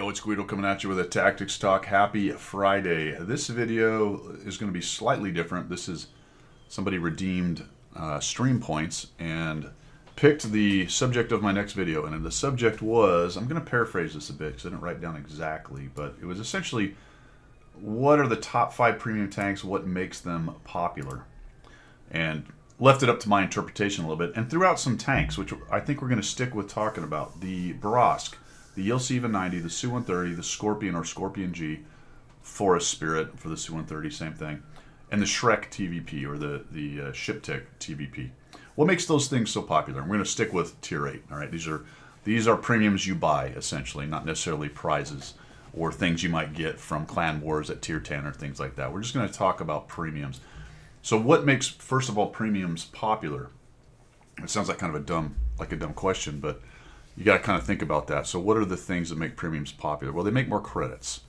Yo, it's Guido coming at you with a Tactics Talk. Happy Friday. This video is going to be slightly different. This is somebody redeemed stream points and picked the subject of my next video. And the subject was, I'm going to paraphrase this a bit because I didn't write down exactly, but it was essentially, what are the top 5 premium tanks? What makes them popular? And left it up to my interpretation a little bit and threw out some tanks, which I think we're going to stick with talking about. The Borovsk, the Yilsiva 90, the Su-130, the Scorpion or Scorpion G, Forest Spirit for the Su-130, same thing, and the Shrek TVP or the Shiptych TVP. What makes those things so popular? And we're going to stick with Tier 8. All right, these are premiums you buy essentially, not necessarily prizes or things you might get from Clan Wars at Tier 10 or things like that. We're just going to talk about premiums. So what makes, first of all, premiums popular? It sounds like kind of a dumb question, but you got to kind of think about that. So what are the things that make premiums popular? Well, they make more credits.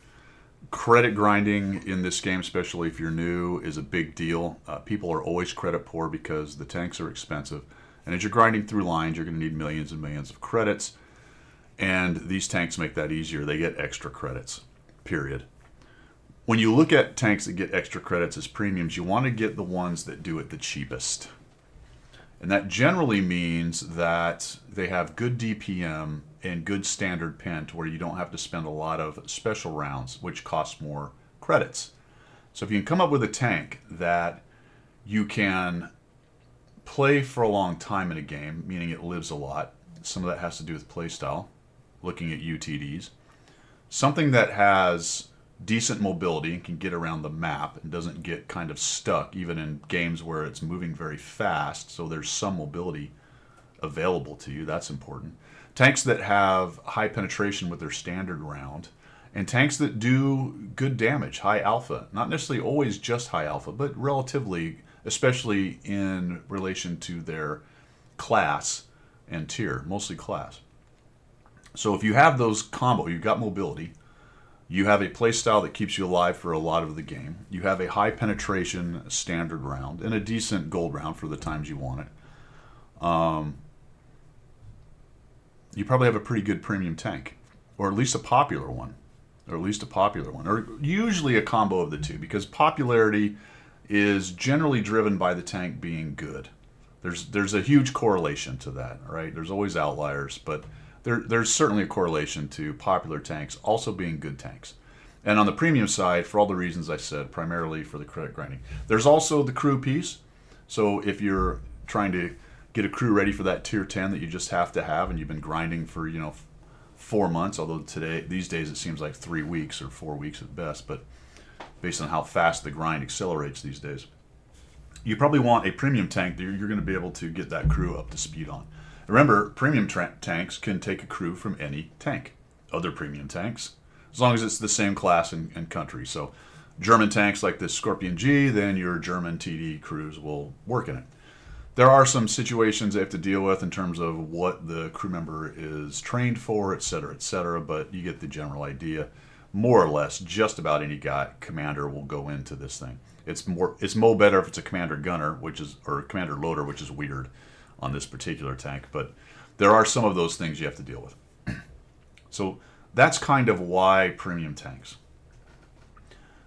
Credit grinding in this game, especially if you're new, is a big deal. People are always credit poor because the tanks are expensive. And as you're grinding through lines, you're going to need millions and millions of credits. And these tanks make that easier. They get extra credits, period. When you look at tanks that get extra credits as premiums, you want to get the ones that do it the cheapest. And that generally means that they have good DPM and good standard pent where you don't have to spend a lot of special rounds, which cost more credits. So if you can come up with a tank that you can play for a long time in a game, meaning it lives a lot, some of that has to do with playstyle, looking at UTDs, something that has decent mobility and can get around the map and doesn't get kind of stuck even in games where it's moving very fast, so there's some mobility available to you. That's important. Tanks that have high penetration with their standard round, and tanks that do good damage, high alpha. Not necessarily always just high alpha, but relatively, especially in relation to their class and tier, mostly class. So if you have those combo, you've got mobility, you have a playstyle that keeps you alive for a lot of the game. You have a high penetration standard round and a decent gold round for the times you want it. You probably have a pretty good premium tank, or at least a popular one, or usually a combo of the two, because popularity is generally driven by the tank being good. There's a huge correlation to that, right? There's always outliers, but there's certainly a correlation to popular tanks also being good tanks. And on the premium side, for all the reasons I said, primarily for the credit grinding. There's also the crew piece. So if you're trying to get a crew ready for that tier 10 that you just have to have, and you've been grinding for 4 months, although these days it seems like 3 weeks or 4 weeks at best, but based on how fast the grind accelerates these days, you probably want a premium tank that you're going to be able to get that crew up to speed on. Remember, premium tanks can take a crew from any tank. Other premium tanks, as long as it's the same class and country. So German tanks like the Scorpion G, then your German TD crews will work in it. There are some situations they have to deal with in terms of what the crew member is trained for, etc., but you get the general idea. More or less, just about any commander will go into this thing. It's mo better if it's a commander gunner, or commander loader, which is weird on this particular tank, but there are some of those things you have to deal with. So that's kind of why premium tanks.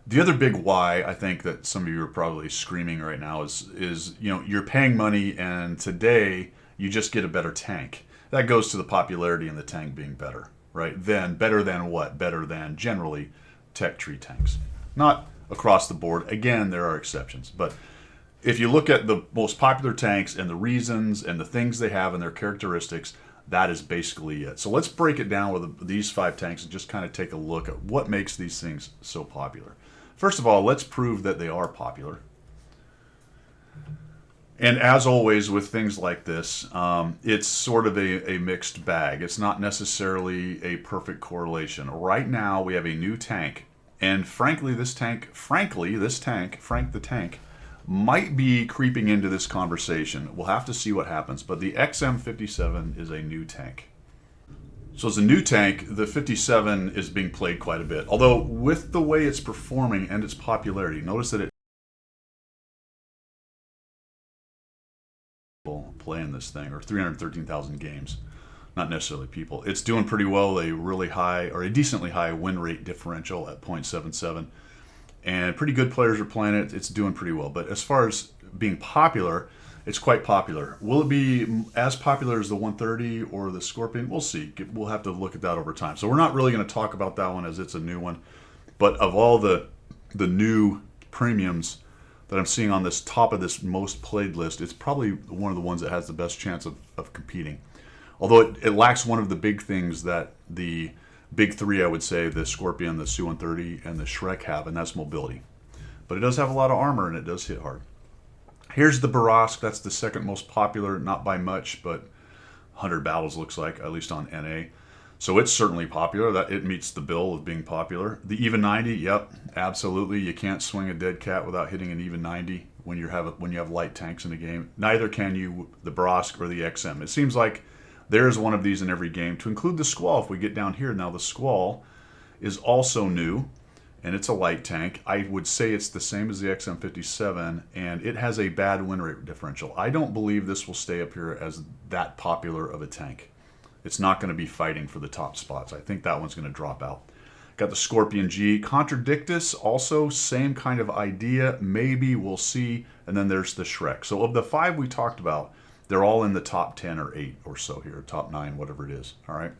The other big why, I think, that some of you are probably screaming right now is you're paying money and today you just get a better tank. That goes to the popularity in the tank being better, right? Then better than what? Better than generally tech tree tanks. Not across the board. Again, there are exceptions, but if you look at the most popular tanks and the reasons and the things they have and their characteristics, that is basically it. So let's break it down with these 5 tanks and just kind of take a look at what makes these things so popular. First of all, let's prove that they are popular. And as always with things like this, it's sort of a mixed bag. It's not necessarily a perfect correlation. Right now, we have a new tank. And Frank the Tank, might be creeping into this conversation. We'll have to see what happens, but the XM57 is a new tank. So as a new tank, the 57 is being played quite a bit. Although with the way it's performing and its popularity, notice that playing this thing, or 313,000 games. not necessarily people. It's doing pretty well, a really high or a decently high win rate differential at 0.77. And pretty good players are playing it. It's doing pretty well. But as far as being popular, it's quite popular. Will it be as popular as the 130 or the Scorpion? We'll see. We'll have to look at that over time. So we're not really going to talk about that one as it's a new one. But of all the new premiums that I'm seeing on this top of this most played list, it's probably one of the ones that has the best chance of competing. Although it lacks one of the big things that the big three, I would say, the Scorpion, the Su-130, and the Shrek have, and that's mobility. But it does have a lot of armor, and it does hit hard. Here's the Barask. That's the second most popular, not by much, but 100 battles looks like, at least on NA. So it's certainly popular. That it meets the bill of being popular. The even 90, yep, absolutely. You can't swing a dead cat without hitting an even 90 when you have light tanks in the game. Neither can you the Barask or the XM. It seems like there is one of these in every game. To include the Squall, if we get down here now, the Squall is also new, and it's a light tank. I would say it's the same as the XM57, and it has a bad win rate differential. I don't believe this will stay up here as that popular of a tank. It's not going to be fighting for the top spots. I think that one's going to drop out. Got the Scorpion G. Contradictus, also same kind of idea. Maybe, we'll see. And then there's the Shrek. So of the 5 we talked about, they're all in the top 10 or 8 or so here, top 9, whatever it is. All right.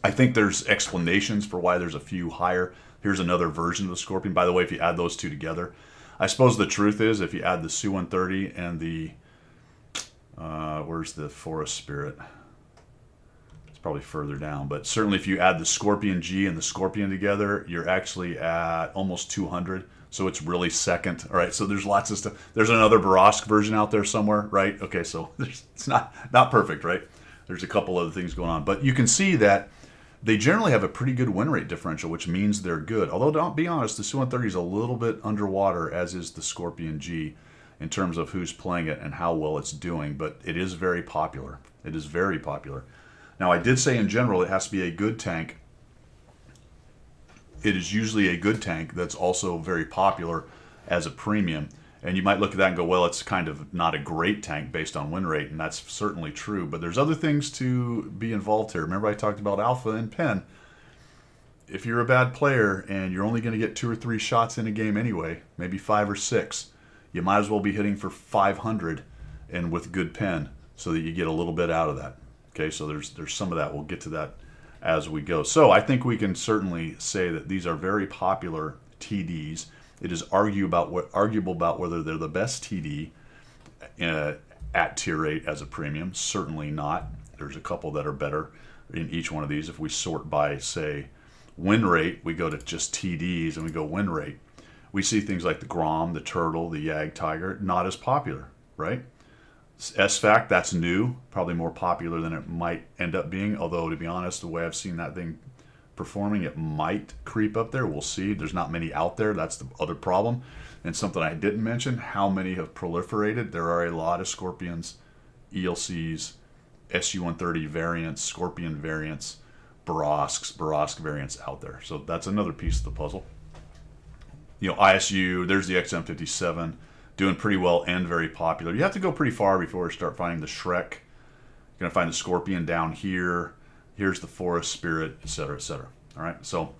I think there's explanations for why there's a few higher. Here's another version of the Scorpion. By the way, if you add those two together, I suppose the truth is if you add the Su-130 and the, where's the Forest Spirit? Probably further down, but certainly if you add the Scorpion G and the Scorpion together, you're actually at almost 200. So it's really second. All right, so there's lots of stuff. There's another Barask version out there somewhere, right? Okay, so it's not perfect, right? There's a couple other things going on, but you can see that they generally have a pretty good win rate differential, which means they're good. Although, don't be honest, the Su-130 is a little bit underwater, as is the Scorpion G, in terms of who's playing it and how well it's doing, but it is very popular. It is very popular. Now, I did say in general it has to be a good tank. It is usually a good tank that's also very popular as a premium. And you might look at that and go, well, it's kind of not a great tank based on win rate, and that's certainly true. But there's other things to be involved here. Remember I talked about Alpha and Pen. If you're a bad player and you're only going to get 2 or 3 shots in a game anyway, maybe 5 or 6, you might as well be hitting for 500 and with good pen so that you get a little bit out of that. Okay, so there's some of that. We'll get to that as we go. So I think we can certainly say that these are very popular TDs. It is arguable about whether they're the best TD at tier 8 as a premium. Certainly not. There's a couple that are better in each one of these. If we sort by, say, win rate, we go to just TDs and we go win rate. We see things like the Grom, the Turtle, the Jagdtiger, not as popular, right? SFAC, that's new, probably more popular than it might end up being, although to be honest, the way I've seen that thing performing, it might creep up there. We'll see. There's not many out there. That's the other problem. And something I didn't mention, how many have proliferated. There are a lot of Scorpions, ELCs, SU-130 variants, Scorpion variants, Barask variants out there. So that's another piece of the puzzle. You know, ISU, there's the XM57. Doing pretty well and very popular. You have to go pretty far before you start finding the Shrek. You're going to find the Scorpion down here. Here's the Forest Spirit, etc., etc. All right, so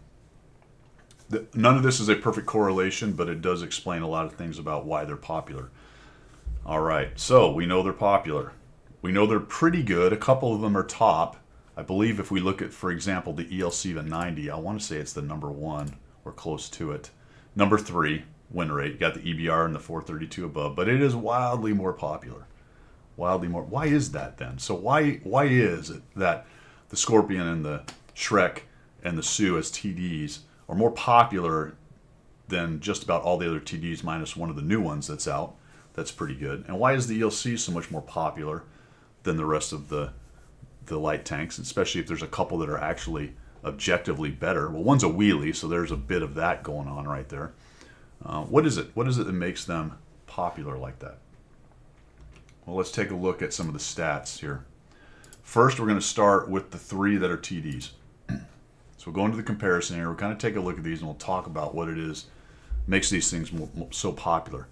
none of this is a perfect correlation, but it does explain a lot of things about why they're popular. All right, so we know they're popular. We know they're pretty good. A couple of them are top. I believe if we look at, for example, the ELC 90, I want to say it's the number 1 or close to it. Number 3. Win rate. You got the EBR and the 432 above, but it is wildly more popular. Wildly more. Why is that then? So why is it that the Scorpion and the Shrek and the Su as TDs are more popular than just about all the other TDs minus one of the new ones that's out? That's pretty good. And why is the ELC so much more popular than the rest of the light tanks, especially if there's a couple that are actually objectively better? Well, one's a wheelie, so there's a bit of that going on right there. What is it? What is it that makes them popular like that? Well, let's take a look at some of the stats here. First, we're going to start with the 3 that are TDs. So we'll go into the comparison here. We'll kind of take a look at these and we'll talk about what it is makes these things so popular.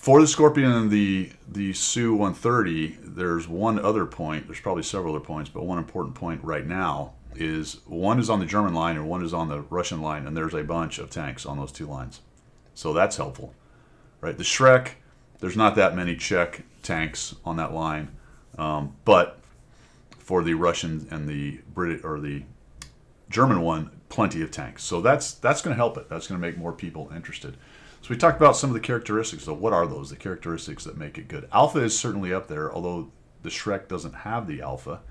For the Scorpion and the Su-130, there's one other point. There's probably several other points, but one important point right now is one is on the German line and one is on the Russian line, and there's a bunch of tanks on those two lines. So that's helpful, right? The Shrek, there's not that many Czech tanks on that line, but for the Russian and the British or the German one, plenty of tanks. So that's going to help it. That's going to make more people interested. So we talked about some of the characteristics. So what are those? The characteristics that make it good. Alpha is certainly up there, although the Shrek doesn't have the alpha.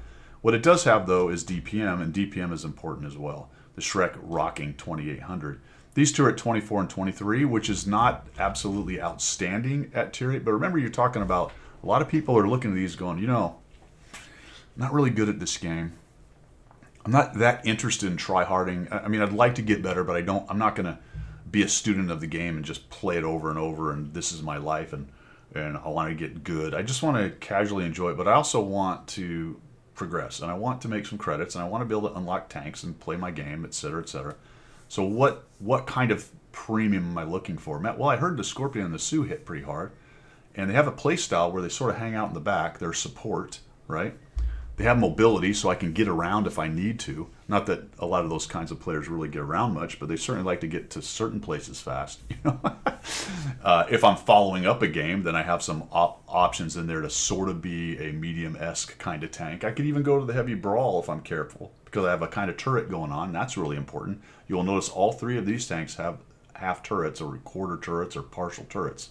What it does have, though, is DPM, and DPM is important as well. The Shrek rocking 2800. These two are at 24 and 23, which is not absolutely outstanding at Tier 8. But remember, you're talking about a lot of people are looking at these going, you know, I'm not really good at this game. I'm not that interested in try-harding. I mean, I'd like to get better, but I'm not going to be a student of the game and just play it over and over and this is my life and I want to get good. I just want to casually enjoy it, but I also want to progress and I want to make some credits and I want to be able to unlock tanks and play my game, etc., etc. So what kind of premium am I looking for? Well, I heard the Scorpion and the Su hit pretty hard, and they have a play style where they sort of hang out in the back. They're support, right? They have mobility, so I can get around if I need to. Not that a lot of those kinds of players really get around much, but they certainly like to get to certain places fast. You know, if I'm following up a game, then I have some options in there to sort of be a medium-esque kind of tank. I could even go to the heavy brawl if I'm careful, because I have a kind of turret going on. That's really important. You'll notice all three of these tanks have half turrets or quarter turrets or partial turrets.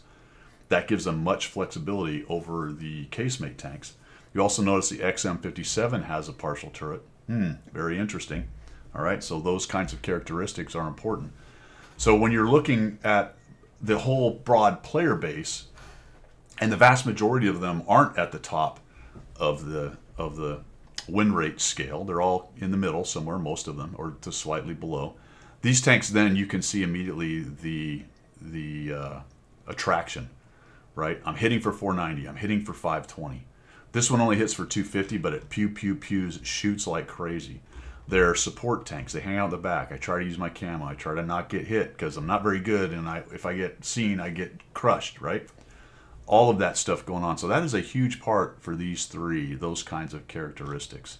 That gives them much flexibility over the casemate tanks. You also notice the XM57 has a partial turret. Very interesting. All right, so those kinds of characteristics are important. So when you're looking at the whole broad player base, and the vast majority of them aren't at the top of the win rate scale. They're all in the middle somewhere, most of them, or to slightly below. These tanks, then you can see immediately the attraction, right? I'm hitting for 490. I'm hitting for 520. This one only hits for 250, but it pews, shoots like crazy. They're support tanks. They hang out in the back. I try to use my camo. I try to not get hit because I'm not very good, and if I get seen, I get crushed, right? All of that stuff going on. So that is a huge part for these three, those kinds of characteristics.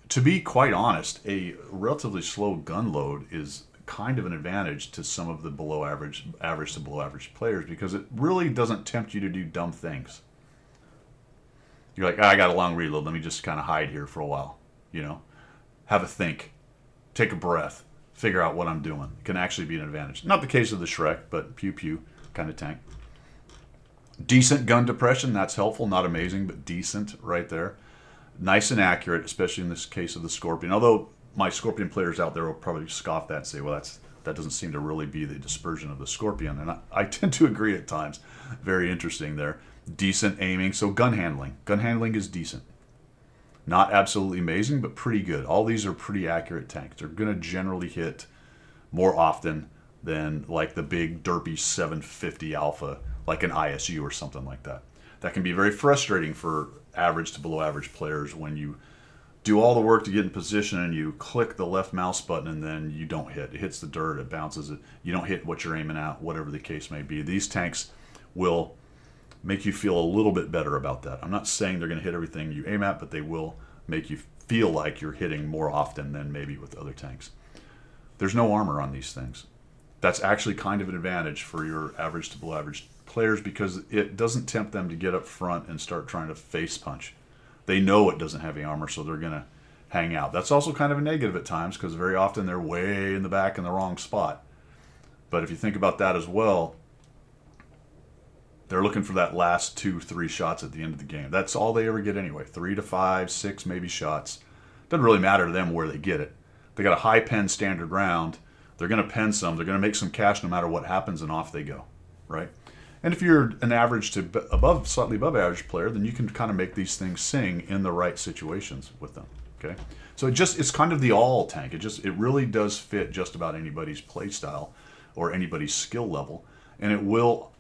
To be quite honest, a relatively slow gun load is kind of an advantage to some of the below average to below average players because it really doesn't tempt you to do dumb things. You're like, I got a long reload. Let me just kind of hide here for a while. You know, have a think, take a breath, figure out what I'm doing. It can actually be an advantage. Not the case of the Shrek, but pew kind of tank. Decent gun depression, that's helpful. Not amazing, but decent right there. Nice and accurate, especially in this case of the Scorpion. Although my Scorpion players out there will probably scoff that and say, well, that doesn't seem to really be the dispersion of the Scorpion. And I tend to agree at times. Very interesting there. Decent aiming. So gun handling. Gun handling is decent. Not absolutely amazing, but pretty good. All these are pretty accurate tanks. They're going to generally hit more often than like the big derpy 750 Alpha, like an ISU or something like that. That can be very frustrating for average to below average players when you do all the work to get in position and you click the left mouse button and then you don't hit. It hits the dirt, it bounces it. You don't hit what you're aiming at, whatever the case may be. These tanks will make you feel a little bit better about that. I'm not saying they're going to hit everything you aim at, but they will make you feel like you're hitting more often than maybe with other tanks. There's no armor on these things. That's actually kind of an advantage for your average to below average players because it doesn't tempt them to get up front and start trying to face punch. They know it doesn't have any armor, so they're going to hang out. That's also kind of a negative at times because very often they're way in the back in the wrong spot. But if you think about that as well, they're looking for that last 2-3 shots at the end of the game. That's all they ever get anyway. 3 to 5, 6 maybe shots. Doesn't really matter to them where they get it. They got a high pen standard round. They're going to pen some. They're going to make some cash no matter what happens, and off they go, right? And if you're an average to slightly above average player, then you can kind of make these things sing in the right situations with them. Okay, so it's kind of the all tank. It really does fit just about anybody's play style or anybody's skill level, and it will.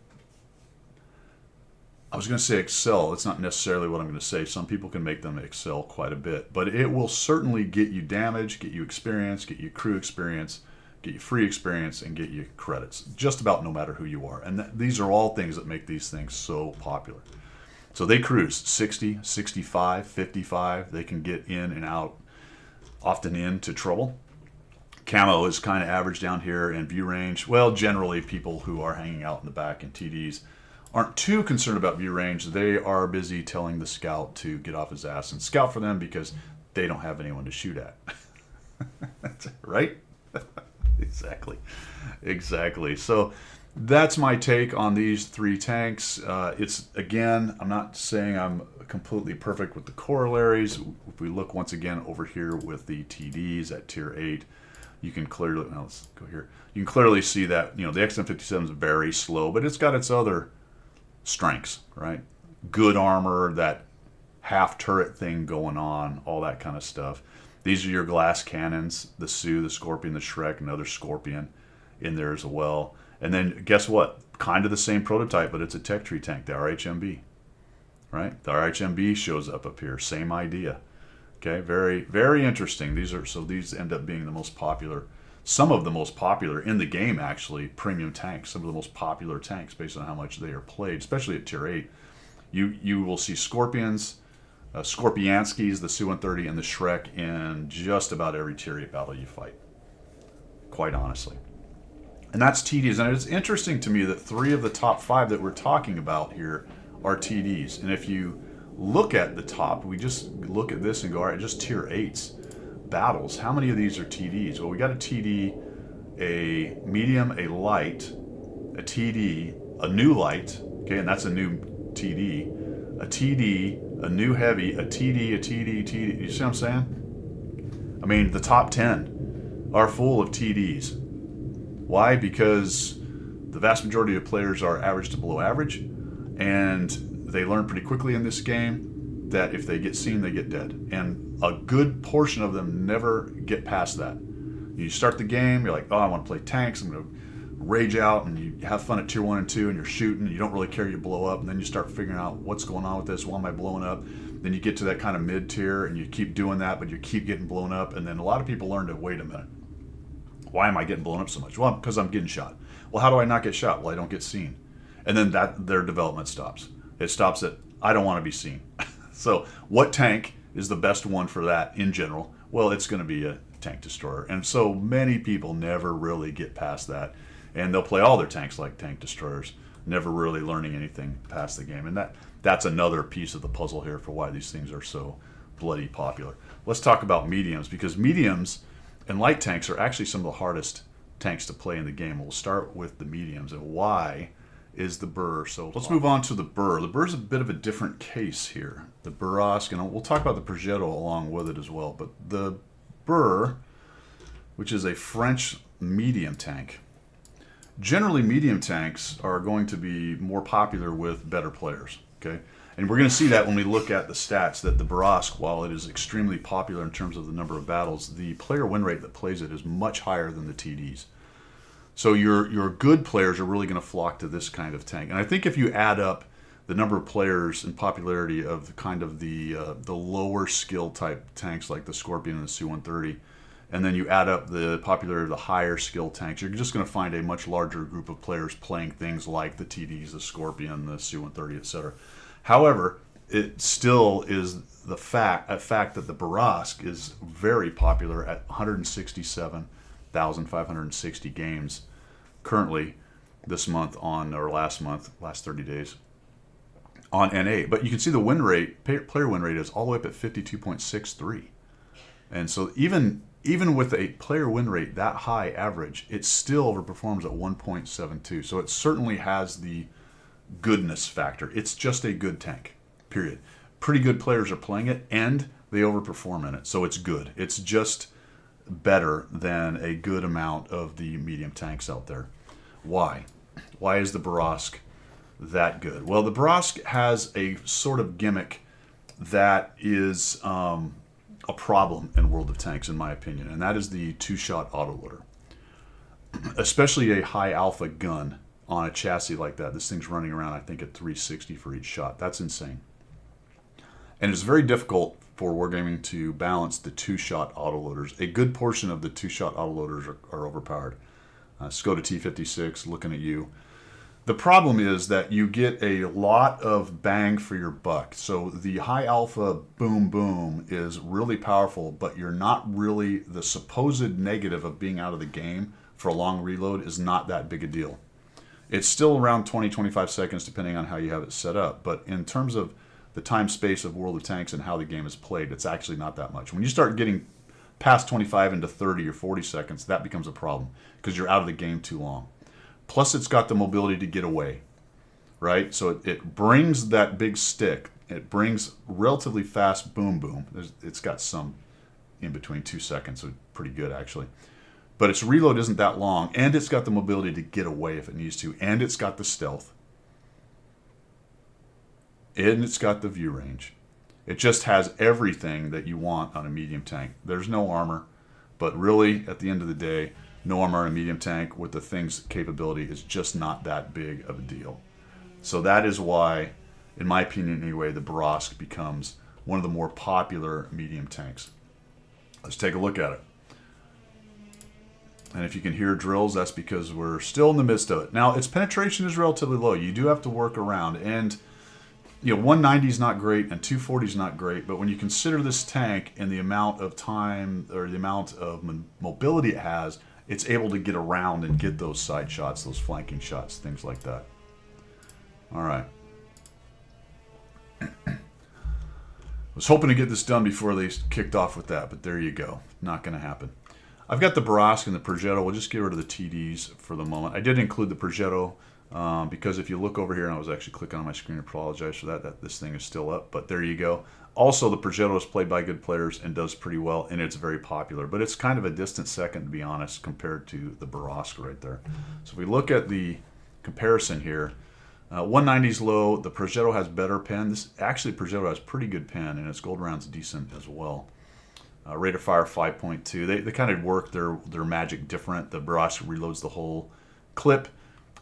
I was going to say excel. It's not necessarily what I'm going to say. Some people can make them excel quite a bit, but it will certainly get you damage, get you experience, get you crew experience, get you free experience, and get you credits, just about no matter who you are. And these are all things that make these things so popular. So they cruise 60, 65, 55. They can get in and out, often into trouble. Camo is kind of average down here, and view range, well, generally people who are hanging out in the back in TDs aren't too concerned about view range. They are busy telling the scout to get off his ass and scout for them because they don't have anyone to shoot at. Right? Exactly. So that's my take on these three tanks. It's, again, I'm not saying I'm completely perfect with the corollaries. If we look once again over here with the TDs at tier 8, you can clearly, now let's go here. You can clearly see that, the XM57 is very slow, but it's got its other strengths, right? Good armor, that half turret thing going on, all that kind of stuff. These are your glass cannons, the Sioux, the Scorpion, the Shrek, another Scorpion in there as well. And then guess what? Kind of the same prototype, but it's a tech tree tank, the RHMB, right? The RHMB shows up here, same idea. Okay, very, very interesting. These end up being the most popular, some of the most popular in the game, actually, premium tanks, some of the most popular tanks based on how much they are played, especially at tier 8. You will see Scorpions, Scorpianskis, the Su-130, and the Shrek in just about every tier 8 battle you fight, quite honestly. And that's TDs. And it's interesting to me that 3 of the top 5 that we're talking about here are TDs. And if you look at the top, we just look at this and go, all right, just tier 8s battles. How many of these are TDs? Well, we got a TD, a medium, a light, a TD, a new light, okay, and that's a new TD, a TD, a new heavy, a TD, a TD, TD. You see what I'm saying? I mean, the top 10 are full of TDs. Why? Because the vast majority of players are average to below average, and they learn pretty quickly in this game that if they get seen, they get dead. And a good portion of them never get past that. You start the game, you're like, oh, I want to play tanks, I'm going to rage out, and you have fun at tier 1 and 2, and you're shooting, you don't really care, you blow up, and then you start figuring out what's going on with this, why am I blowing up? Then you get to that kind of mid-tier, and you keep doing that, but you keep getting blown up, and then a lot of people learn to, wait a minute, why am I getting blown up so much? Well, because I'm getting shot. Well, how do I not get shot? Well, I don't get seen. And then their development stops. It stops at, I don't want to be seen. So what tank is the best one for that in general? Well, it's going to be a tank destroyer. And so many people never really get past that. And they'll play all their tanks like tank destroyers, never really learning anything past the game. And that's another piece of the puzzle here for why these things are so bloody popular. Let's talk about mediums, because mediums and light tanks are actually some of the hardest tanks to play in the game. We'll start with the mediums and why is the Burr. So let's move on to the Burr. The Burr's a bit of a different case here. The Burrasque, and we'll talk about the Progetto along with it as well. But the Burr, which is a French medium tank, generally medium tanks are going to be more popular with better players, okay? And we're going to see that when we look at the stats, that the Burrasque, while it is extremely popular in terms of the number of battles, the player win rate that plays it is much higher than the TDs. So your good players are really going to flock to this kind of tank. And I think if you add up the number of players and popularity of the lower skill type tanks like the Scorpion and the Su-130, and then you add up the popularity of the higher skill tanks, you're just going to find a much larger group of players playing things like the TDs, the Scorpion, the Su-130, etc. However, it still is a fact that the Burrasque is very popular at 167,560 games currently this month last 30 days on NA. But you can see the win rate, player win rate is all the way up at 52.63. And so even with a player win rate that high average, it still overperforms at 1.72. So it certainly has the goodness factor. It's just a good tank, period. Pretty good players are playing it, and they overperform in it. So it's good. It's just better than a good amount of the medium tanks out there. Why? Why is the Burrasque that good? Well, the Burrasque has a sort of gimmick that is a problem in World of Tanks, in my opinion, and that is the two-shot autoloader. Especially a high alpha gun on a chassis like that. This thing's running around, I think, at 360 for each shot. That's insane. And it's very difficult for Wargaming to balance the two-shot autoloaders. A good portion of the two-shot autoloaders are overpowered. Skoda T56, looking at you. The problem is that you get a lot of bang for your buck. So the high alpha boom boom is really powerful, but you're not really, the supposed negative of being out of the game for a long reload is not that big a deal. It's still around 20-25 seconds depending on how you have it set up, but in terms of the time space of World of Tanks and how the game is played, it's actually not that much. When you start getting past 25 into 30 or 40 seconds, that becomes a problem because you're out of the game too long. Plus, it's got the mobility to get away, right? So it brings that big stick. It brings relatively fast boom boom. It's got some in between 2 seconds, so pretty good actually. But its reload isn't that long, and it's got the mobility to get away if it needs to, and it's got the stealth, and it's got the view range. It just has everything that you want on a medium tank. There's no armor, but really, at the end of the day, no armor on a medium tank with the thing's capability is just not that big of a deal. So that is why, in my opinion anyway, the Borovsk becomes one of the more popular medium tanks. Let's take a look at it. And if you can hear drills, that's because we're still in the midst of it. Now, its penetration is relatively low. You do have to work around. And, 190 is not great and 240 is not great. But when you consider this tank and the amount of time or the amount of mobility it has, it's able to get around and get those side shots, those flanking shots, things like that. All right. I was hoping to get this done before they kicked off with that, but there you go. Not going to happen. I've got the Borovsk and the Progetto. We'll just get rid of the TDs for the moment. I did include the Progetto because if you look over here, and I was actually clicking on my screen, I apologize for that this thing is still up, but there you go. Also, the Progetto is played by good players and does pretty well, and it's very popular. But it's kind of a distant second, to be honest, compared to the Borovsk right there. So if we look at the comparison here, 190 is low. The Progetto has better pen. Actually, Progetto has pretty good pen, and its gold round's decent as well. Rate of fire 5.2. They kind of work their magic different. The Borovsk reloads the whole clip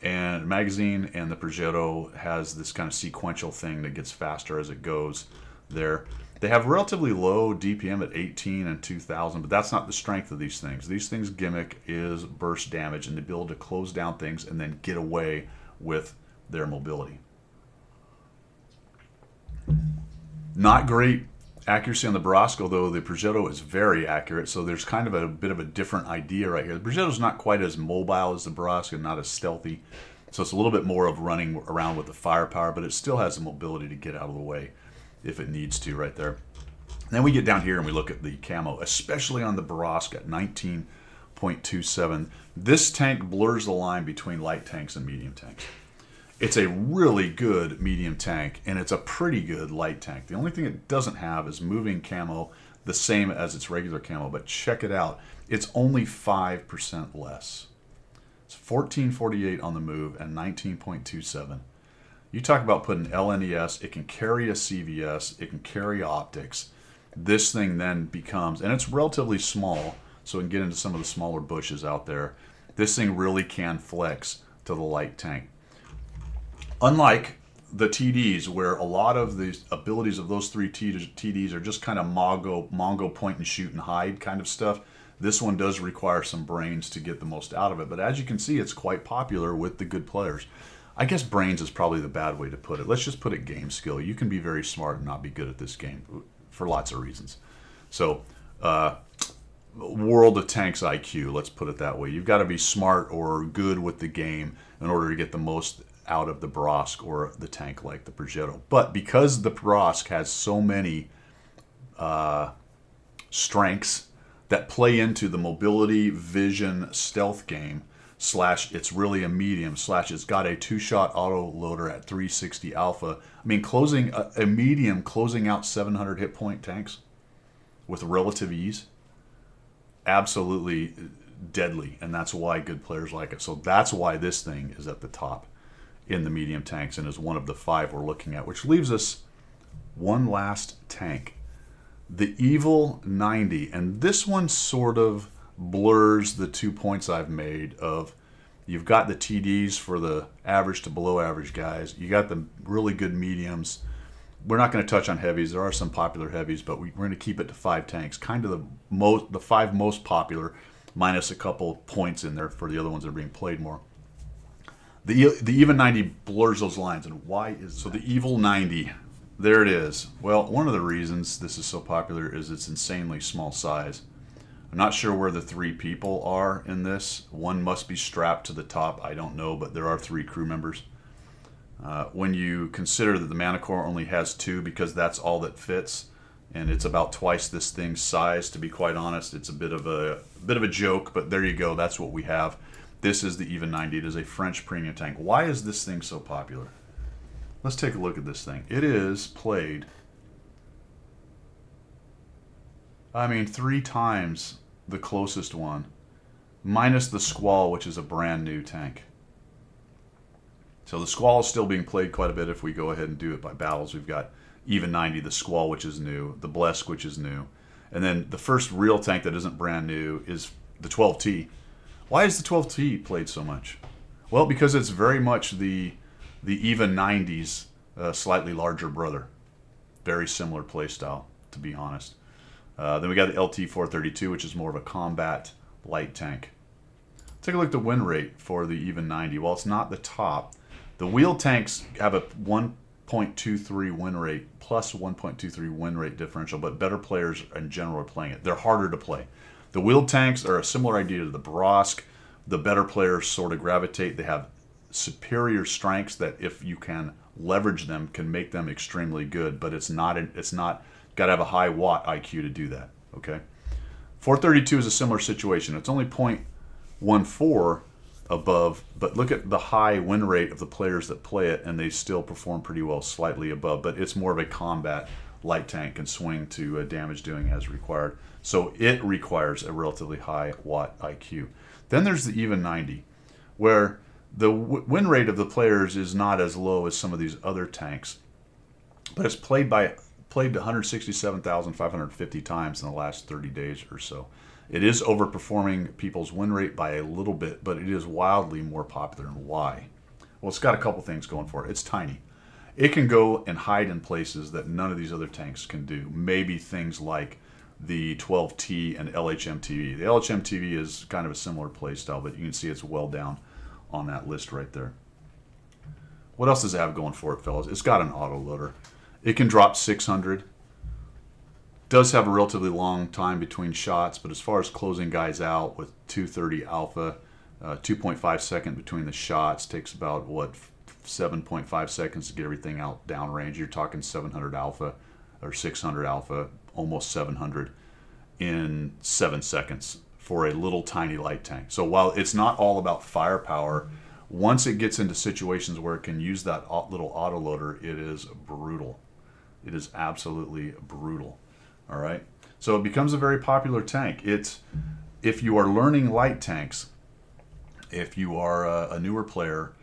and magazine, and the Progetto has this kind of sequential thing that gets faster as it goes there. They have relatively low DPM at 18 and 2000, but that's not the strength of these things. These things' gimmick is burst damage and the ability to close down things and then get away with their mobility. Not great accuracy on the Borovsk, although the Progetto is very accurate, so there's kind of a bit of a different idea right here. The Progetto's not quite as mobile as the Borovsk and not as stealthy, so it's a little bit more of running around with the firepower, but it still has the mobility to get out of the way if it needs to right there. And then we get down here and we look at the camo, especially on the Borovsk at 19.27. This tank blurs the line between light tanks and medium tanks. It's a really good medium tank, and it's a pretty good light tank. The only thing it doesn't have is moving camo the same as its regular camo, but check it out. It's only 5% less. It's 1448 on the move and 19.27. You talk about putting LNES, it can carry a CVS, it can carry optics. This thing then becomes, and it's relatively small, so we can get into some of the smaller bushes out there. This thing really can flex to the light tank. Unlike the TDs, where a lot of the abilities of those three TDs are just kind of Mongo point and shoot and hide kind of stuff, this one does require some brains to get the most out of it. But as you can see, it's quite popular with the good players. I guess brains is probably the bad way to put it. Let's just put it game skill. You can be very smart and not be good at this game for lots of reasons. So, World of Tanks IQ, let's put it that way. You've got to be smart or good with the game in order to get the most out of the Borovsk or the tank like the Progetto. But because the Borovsk has so many strengths that play into the mobility, vision, stealth game, / it's really a medium, / it's got a 2-shot auto loader at 360 alpha. I mean, closing a medium, closing out 700 hit point tanks with relative ease, absolutely deadly, and that's why good players like it. So that's why this thing is at the top in the medium tanks and is one of the 5 we're looking at, which leaves us one last tank, the Evil 90. And this one sort of blurs the 2 points I've made of you've got the TDs for the average to below average guys, you got the really good mediums, We're not going to touch on heavies. There are some popular heavies, but we're going to keep it to 5 tanks. Kind of the 5 most popular, minus a couple points in there for the other ones that are being played more. The Even 90 blurs those lines, and why is so? The Evil 90, there it is. Well, one of the reasons this is so popular is its insanely small size. I'm not sure where the 3 people are in this. One must be strapped to the top. I don't know, but there are 3 crew members. When you consider that the Manticore only has 2 because that's all that fits, and it's about twice this thing's size, to be quite honest, it's a bit of a joke, but there you go. That's what we have. This is the Even 90. It is a French premium tank. Why is this thing so popular? Let's take a look at this thing. It is played, I mean, 3 times the closest one, minus the Squall, which is a brand new tank. So the Squall is still being played quite a bit if we go ahead and do it by battles. We've got Even 90, the Squall, which is new, the Blesk, which is new. And then the first real tank that isn't brand new is the 12T. Why is the 12T played so much? Well, because it's very much the Even 90's slightly larger brother. Very similar play style, to be honest. Then we got the LT-432, which is more of a combat light tank. Take a look at the win rate for the Even 90. Well, it's not the top. The wheeled tanks have a 1.23 win rate plus 1.23 win rate differential, but better players in general are playing it. They're harder to play. The wheeled tanks are a similar idea to the Brosk. The better players sort of gravitate. They have superior strengths that, if you can leverage them, can make them extremely good, but it's not got to have a high watt IQ to do that, okay? 432 is a similar situation. It's only 0.14 above, but look at the high win rate of the players that play it, and they still perform pretty well, slightly above, but it's more of a combat light tank and swing to damage doing as required. So it requires a relatively high watt IQ. Then there's the Even 90, where the win rate of the players is not as low as some of these other tanks, but it's played 167,550 times in the last 30 days or so. It is overperforming people's win rate by a little bit, but it is wildly more popular. And why? Well, it's got a couple things going for it. It's tiny. It can go and hide in places that none of these other tanks can do. Maybe things like the 12T and LHMTV. The LHMTV is kind of a similar play style, but you can see it's well down on that list right there. What else does it have going for it, fellas? It's got an autoloader. It can drop 600. Does have a relatively long time between shots, but as far as closing guys out with 230 alpha, 2.5 second between the shots, takes about, 7.5 seconds to get everything out downrange. You're talking 700 alpha or 600 alpha, almost 700 in 7 seconds for a little tiny light tank. So while it's not all about firepower, once it gets into situations where it can use that little autoloader, it is brutal. It is absolutely brutal. All right. So it becomes a very popular tank. If you are learning light tanks, if you are a newer player,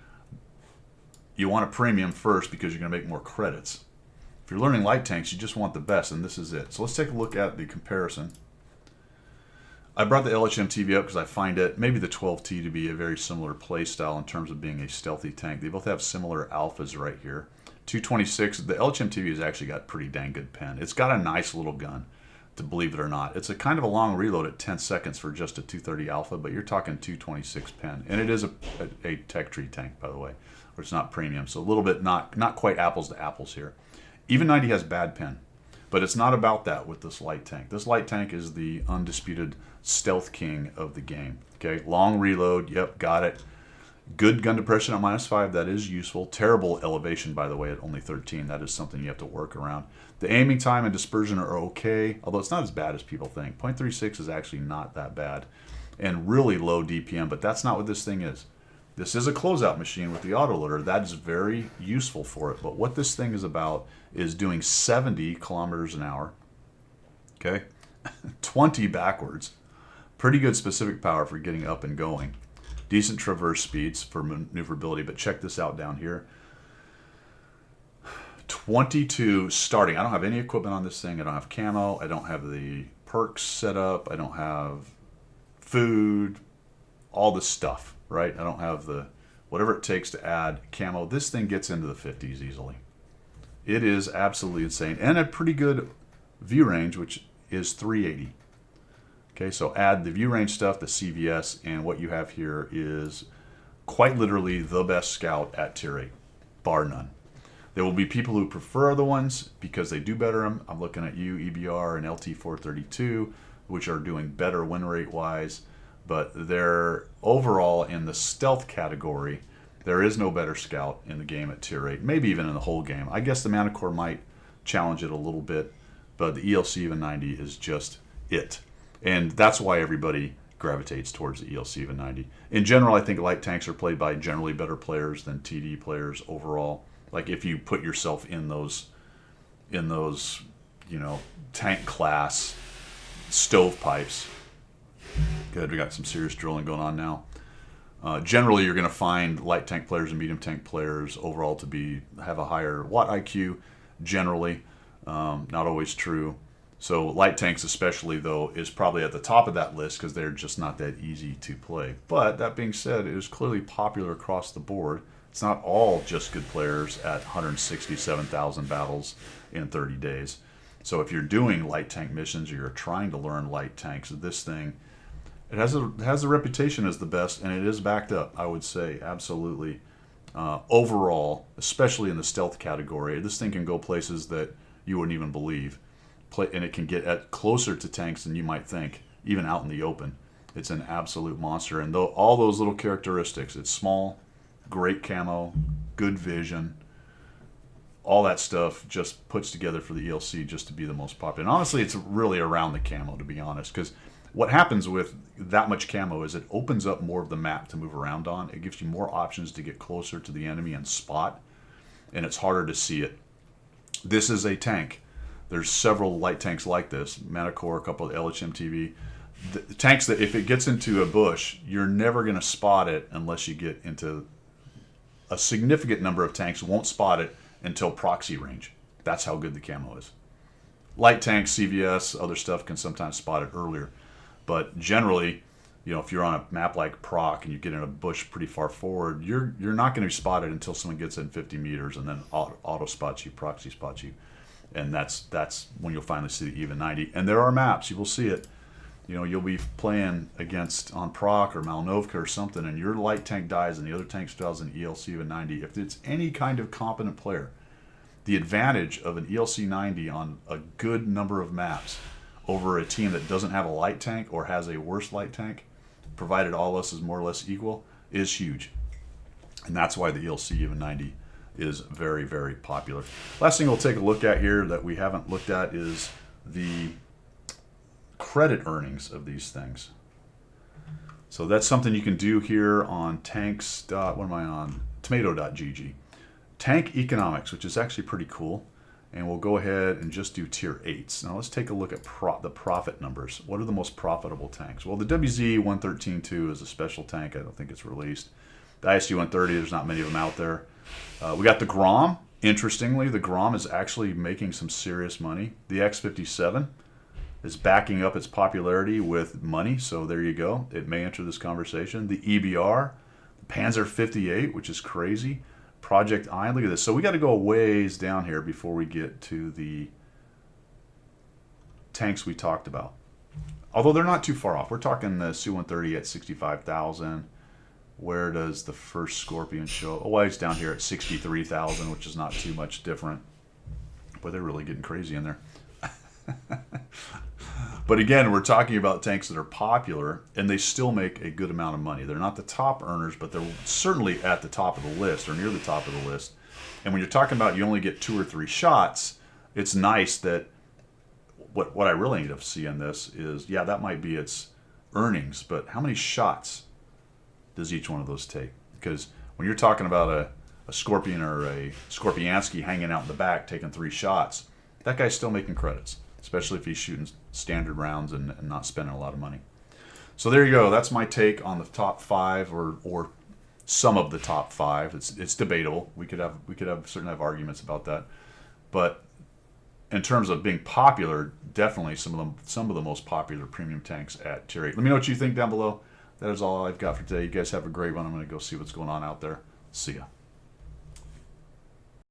you want a premium first because you're going to make more credits. If you're learning light tanks, you just want the best, and this is it. So let's take a look at the comparison. I brought the LHMTV up because I find it, maybe the 12T, to be a very similar play style in terms of being a stealthy tank. They both have similar alphas right here. 226, the LHMTV has actually got pretty dang good pen. It's got a nice little gun, to believe it or not. It's a kind of a long reload at 10 seconds for just a 230 alpha, but you're talking 226 pen. And it is a tech tree tank, by the way, or it's not premium. So a little bit not quite apples to apples here. Even 90 has bad pen, but it's not about that with this light tank. This light tank is the undisputed stealth king of the game. Okay, long reload, yep, got it. Good gun depression at -5, that is useful. Terrible elevation, by the way, at only 13. That is something you have to work around. The aiming time and dispersion are okay, although it's not as bad as people think. 0.36 is actually not that bad. And really low DPM, but that's not what this thing is. This is a closeout machine with the autoloader. That is very useful for it. But what this thing is about is doing 70 kilometers an hour. Okay? 20 backwards. Pretty good specific power for getting up and going. Decent traverse speeds for maneuverability, but check this out down here. 22 starting. I don't have any equipment on this thing. I don't have camo. I don't have the perks set up. I don't have food, all the stuff, right? I don't have the whatever it takes to add camo. This thing gets into the 50s easily. It is absolutely insane. And a pretty good view range, which is 380. Okay, so add the view range stuff, the CVS, and what you have here is quite literally the best scout at tier 8, bar none. There will be people who prefer other ones because they do better them. I'm looking at you, EBR and LT432, which are doing better win rate wise, but they're overall in the stealth category. There is no better scout in the game at tier 8, maybe even in the whole game. I guess the Manticore might challenge it a little bit, but the ELC even 90 is just it. And that's why everybody gravitates towards the ELC even 90. In general, I think light tanks are played by generally better players than TD players overall. Like if you put yourself in those, tank class stovepipes. Good, we got some serious drilling going on now. Generally, you're going to find light tank players and medium tank players overall to have a higher watt IQ. Generally, not always true. So light tanks especially, though, is probably at the top of that list because they're just not that easy to play. But that being said, it is clearly popular across the board. It's not all just good players at 167,000 battles in 30 days. So if you're doing light tank missions or you're trying to learn light tanks, this thing, it has a reputation as the best, and it is backed up, I would say, absolutely. Overall, especially in the stealth category, this thing can go places that you wouldn't even believe. And it can get closer to tanks than you might think, even out in the open. It's an absolute monster. And all those little characteristics, it's small, great camo, good vision, all that stuff just puts together for the ELC just to be the most popular. And honestly, it's really around the camo, to be honest, because what happens with that much camo is it opens up more of the map to move around on. It gives you more options to get closer to the enemy and spot, and it's harder to see it. This is a tank. There's several light tanks like this, Manticore, a couple of LHMTV. The tanks that if it gets into a bush, you're never going to spot it unless you get into a significant number of tanks won't spot it until proxy range. That's how good the camo is. Light tanks, CVS, other stuff can sometimes spot it earlier. But generally, if you're on a map like Proc and you get in a bush pretty far forward, you're not going to be spotted until someone gets in 50 meters and then auto spots you, proxy spots you. And that's when you'll finally see the even 90. And there are maps, you will see it. You'll be playing on Proc or Malnovka or something, and your light tank dies and the other tank dies in ELC even 90. If it's any kind of competent player, the advantage of an ELC 90 on a good number of maps over a team that doesn't have a light tank or has a worse light tank, provided all else is more or less equal, is huge. And that's why the ELC even 90 is very, very popular. Last thing we'll take a look at here that we haven't looked at is the credit earnings of these things. So that's something you can do here on tomato.gg. Tank economics, which is actually pretty cool. And we'll go ahead and just do tier 8s. Now let's take a look at the profit numbers. What are the most profitable tanks? Well, the WZ-113-2 is a special tank. I don't think it's released. The ISG-130, there's not many of them out there. We got the Grom. Interestingly, the Grom is actually making some serious money. The X-57 is backing up its popularity with money, so there you go. It may enter this conversation. The EBR, the Panzer 58, which is crazy. Project Iron, look at this. So we got to go a ways down here before we get to the tanks we talked about. Although they're not too far off. We're talking the Su-130 at 65,000. Where does the first Scorpion show? Oh, well, it's down here at 63,000, which is not too much different. Boy, they're really getting crazy in there. But again, we're talking about tanks that are popular, and they still make a good amount of money. They're not the top earners, but they're certainly at the top of the list, or near the top of the list. And when you're talking about you only get 2 or 3 shots, it's nice that what I really need to see in this is, yeah, that might be its earnings, but how many shots does each one of those take? Because when you're talking about a Scorpion or a Skorpiansky hanging out in the back taking 3 shots, that guy's still making credits, especially if he's shooting standard rounds and not spending a lot of money. So there you go. That's my take on the top 5 or some of the top 5. It's debatable. We could certainly have arguments about that. But in terms of being popular, definitely some of the most popular premium tanks at tier 8. Let me know what you think down below. That is all I've got for today. You guys have a great one. I'm going to go see what's going on out there. See ya.